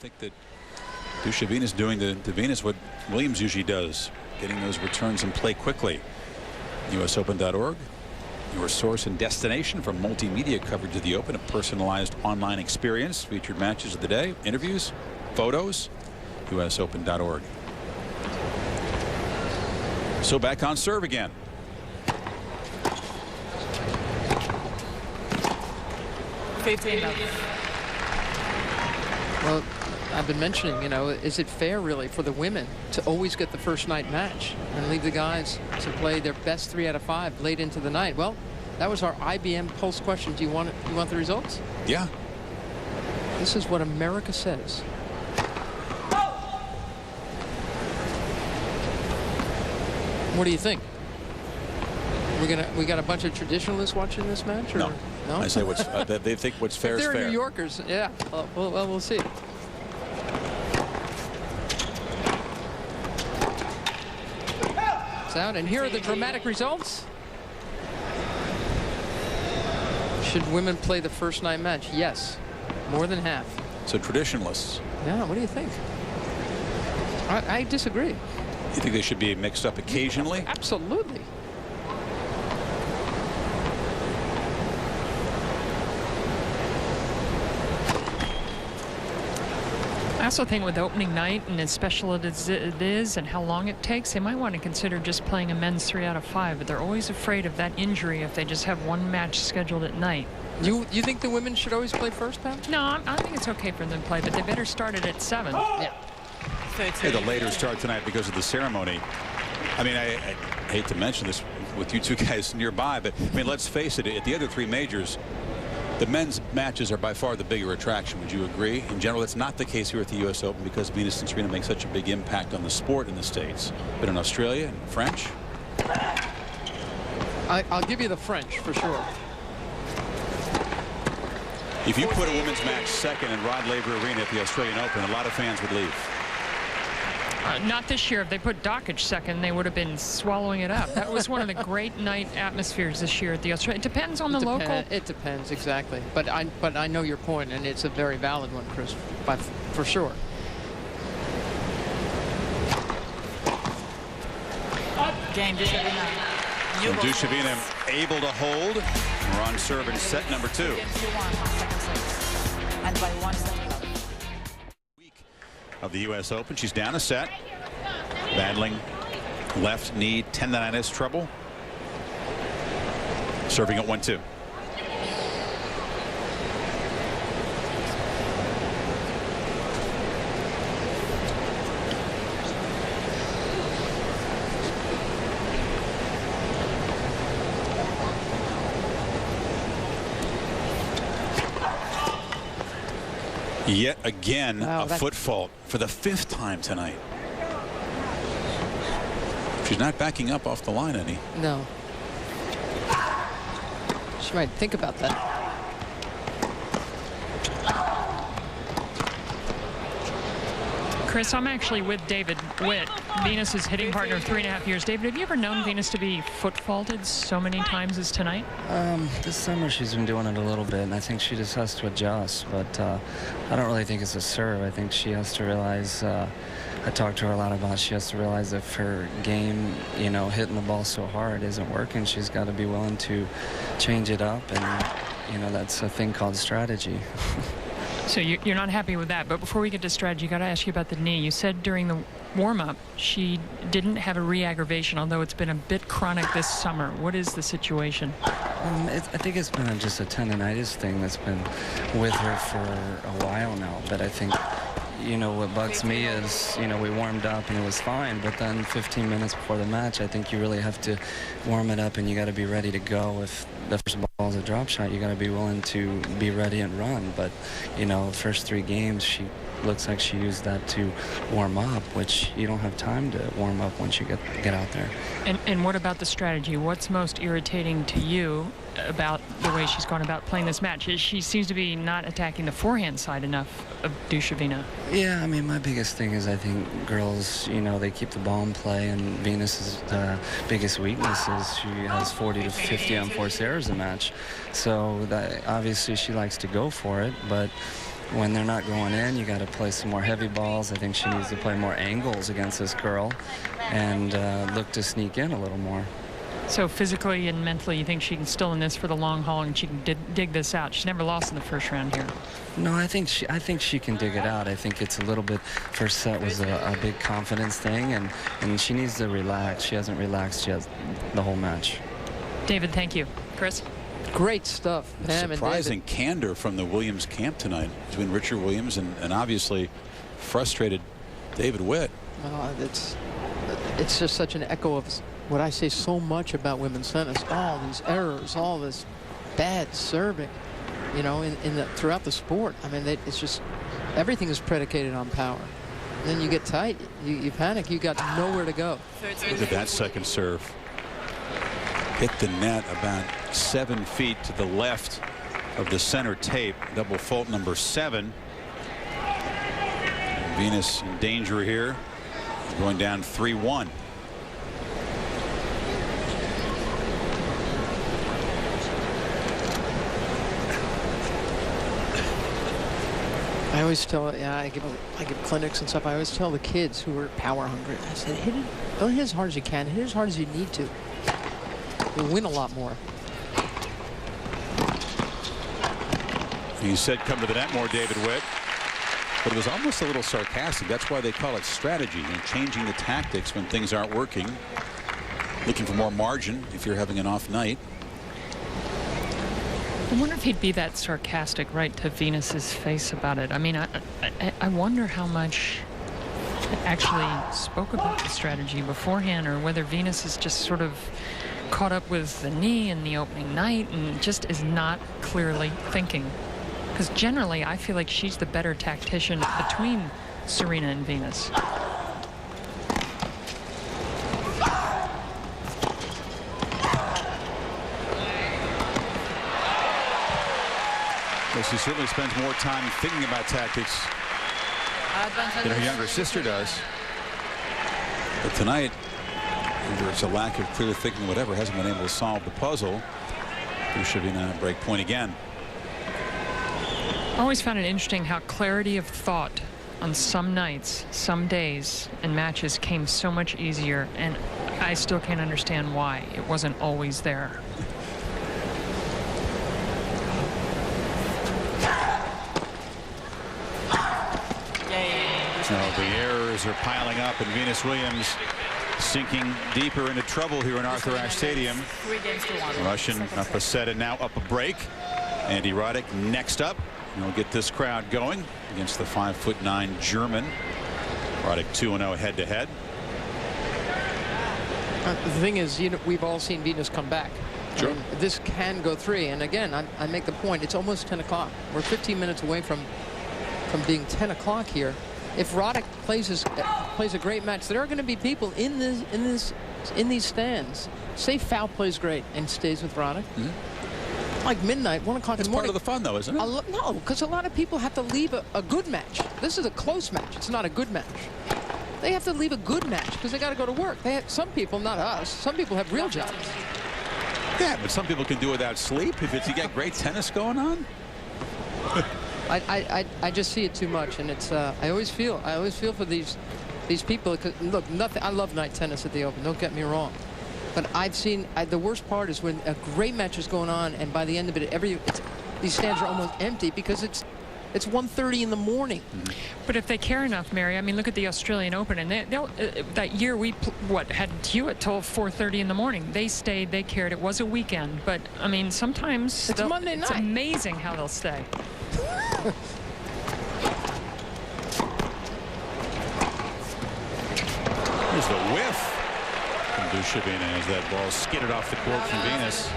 think that Duchovny is doing to Venus what Williams usually does, getting those returns in play quickly. USOpen.org, your source and destination for multimedia coverage of the Open, a personalized online experience, featured matches of the day, interviews, photos. USOpen.org. So back on serve again. Well, I've been mentioning, is it fair really for the women to always get the first night match and leave the guys to play their best 3 out of 5 late into the night? Well, that was our IBM Pulse question. Do you want the results? Yeah. This is what America says. What do you think? We got a bunch of traditionalists watching this match, or no? No? I say what's they think what's fair is fair. They're New Yorkers, yeah. Well, we'll see. It's out, and here are the dramatic results. Should women play the first night match? Yes, more than half. So traditionalists. Yeah, what do you think? I disagree. You think they should be mixed up occasionally? Absolutely. I also think with opening night, and as special as it is and how long it takes, they might want to consider just playing a men's 3 out of 5, but they're always afraid of that injury if they just have one match scheduled at night. You think the women should always play first, Pam? No, I think it's okay for them to play, but they better start it at 7. Yeah. Hey, the later start tonight because of the ceremony. I mean, I hate to mention this with you two guys nearby, but I mean, let's face it, at the other 3 majors, the men's matches are by far the bigger attraction. Would you agree? In general, that's not the case here at the U.S. Open because Venus and Serena make such a big impact on the sport in the States. But in Australia and French? I'll give you the French for sure. If you put a women's match second in Rod Laver Arena at the Australian Open, a lot of fans would leave. Not this year. If they put Dockage second, they would have been swallowing it up. That was one of the great night atmospheres this year at the Australian. It depends on the local. It depends, exactly. But I know your point, and it's a very valid one, Chris, for sure. Game Duchovny. So Duchovny able to hold. We're on serve in set number 2. And by 1 set. Of the U.S. Open. She's down a set, battling left knee tendonitis trouble, serving at 1-2. Yet again, a foot fault for the 5th time tonight. She's not backing up off the line any. No. She might think about that. Chris, I'm actually with David Witt, Venus's hitting partner of 3.5 years. David, have you ever known Venus to be foot faulted so many times as tonight? This summer she's been doing it a little bit, and I think she just has to adjust. But I don't really think it's a serve. I think she has to realize, I talked to her a lot about, she has to realize if her game, hitting the ball so hard isn't working, she's got to be willing to change it up. And, that's a thing called strategy. So you're not happy with that. But before we get to strategy, got to ask you about the knee. You said during the warm-up she didn't have a re-aggravation, although it's been a bit chronic this summer. What is the situation? I think it's been just a tendonitis thing that's been with her for a while now. But I think, what bugs me is, we warmed up and it was fine, but then 15 minutes before the match, I think you really have to warm it up and you got to be ready to go. If the first ball is a drop shot, you got to be willing to be ready and run. But, first 3 games, she looks like she used that to warm up, which you don't have time to warm up once you get out there. And what about the strategy? What's most irritating to you about the way she's gone about playing this match? She seems to be not attacking the forehand side enough of Duchovny. Yeah, I mean, my biggest thing is I think girls, they keep the ball in play, and Venus's biggest weakness is she has 40 to 50 unforced errors a match. So that, obviously she likes to go for it, but when they're not going in, you got to play some more heavy balls. I think she needs to play more angles against this girl and look to sneak in a little more. So physically and mentally, you think she can still in this for the long haul and she can dig this out? She's never lost in the first round here. No, I think she can dig it out. I think it's a little bit, first set was a big confidence thing, and she needs to relax. She hasn't relaxed yet the whole match. David, thank you. Chris? Great stuff, Pam and Surprising David. candor from the Williams camp tonight between Richard Williams and obviously frustrated David Witt. It's just such an echo of what I say so much about women's tennis. All these errors, all this bad serving, you know, throughout the sport. I mean, it's just everything is predicated on power. And then you get tight, you panic, you got nowhere to go. Look at that second serve. Hit the net about 7 feet to the left of the center tape. Double fault number 7. Venus in danger here, going down 3-1. I always tell, I give clinics and stuff. I always tell the kids who are power hungry, I said, don't hit as hard as you can, hit as hard as you need to. You'll win a lot more. He said come to the net more, David Witt. But it was almost a little sarcastic. That's why they call it strategy, and changing the tactics when things aren't working. Looking for more margin if you're having an off night. I wonder if he'd be that sarcastic right to Venus's face about it. I mean, I wonder how much actually spoke about the strategy beforehand, or whether Venus is just sort of caught up with the knee in the opening night and just is not clearly thinking. Because generally, I feel like she's the better tactician between Serena and Venus. Well, she certainly spends more time thinking about tactics than her younger sister does. But tonight, either it's a lack of clear thinking, whatever, hasn't been able to solve the puzzle. Dushevina break point again. I always found it interesting how clarity of thought on some nights, some days, and matches came so much easier, and I still can't understand why it wasn't always there. No, the errors are piling up, and Venus Williams sinking deeper into trouble here in Arthur Ashe Stadium. 3 games to 1. Russian Napaseta now up a break. Andy Roddick next up. And we'll get this crowd going against the 5'9" German. Roddick 2-0 head-to-head. The thing is, you know, we've all seen Venus come back. Sure. And this can go 3. And again, I make the point, it's almost 10 o'clock. We're 15 minutes away from being 10 o'clock here. If Roddick plays a great match, there are going to be people in these stands. Say Fowl plays great and stays with Roddick. Like midnight, 1 o'clock in the morning. It's part of the fun, though, isn't it? No, because a lot of people have to leave a good match. This is a close match. It's not a good match. They have to leave a good match because they got to go to work. Some people, not us, some people have real jobs. Yeah, but some people can do without sleep if you got great tennis going on. I just see it too much, and it's I always feel for these people. Cause look, I love night tennis at the Open. Don't get me wrong, but I've seen the worst part is when a great match is going on, and by the end of it, these stands are almost empty because it's 1:30 in the morning. But if they care enough, Mary, I mean, look at the Australian Open, and they'll that year we had Hewitt till 4:30 in the morning. They stayed, they cared. It was a weekend, but I mean, sometimes it's Monday night. It's amazing how they'll stay. Here's the whiff from Dushevina as that ball skidded off the court from Venus.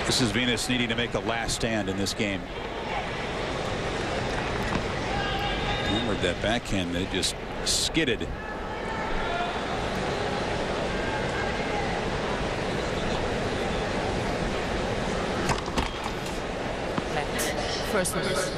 This is Venus needing to make a last stand in this game. Remember that backhand that just skidded. First service.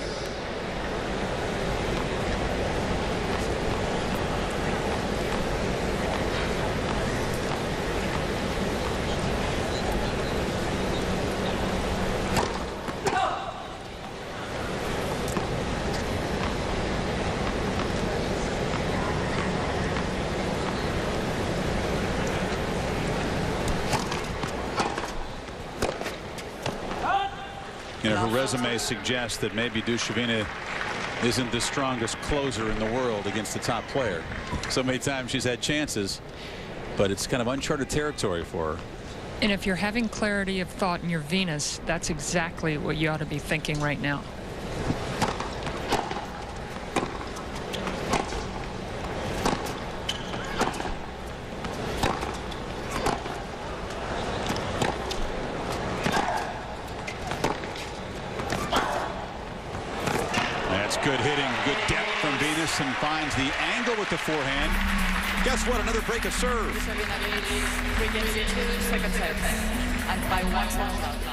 You know, her resume suggests that maybe Dushevina isn't the strongest closer in the world against the top player. So many times she's had chances, but it's kind of uncharted territory for her. And if you're having clarity of thought in your Venus, that's exactly what you ought to be thinking right now. Good hitting, good depth from Venus, and finds the angle with the forehand. Guess what? Another break of serve. 3 games, 2 second sets, and by 1 second.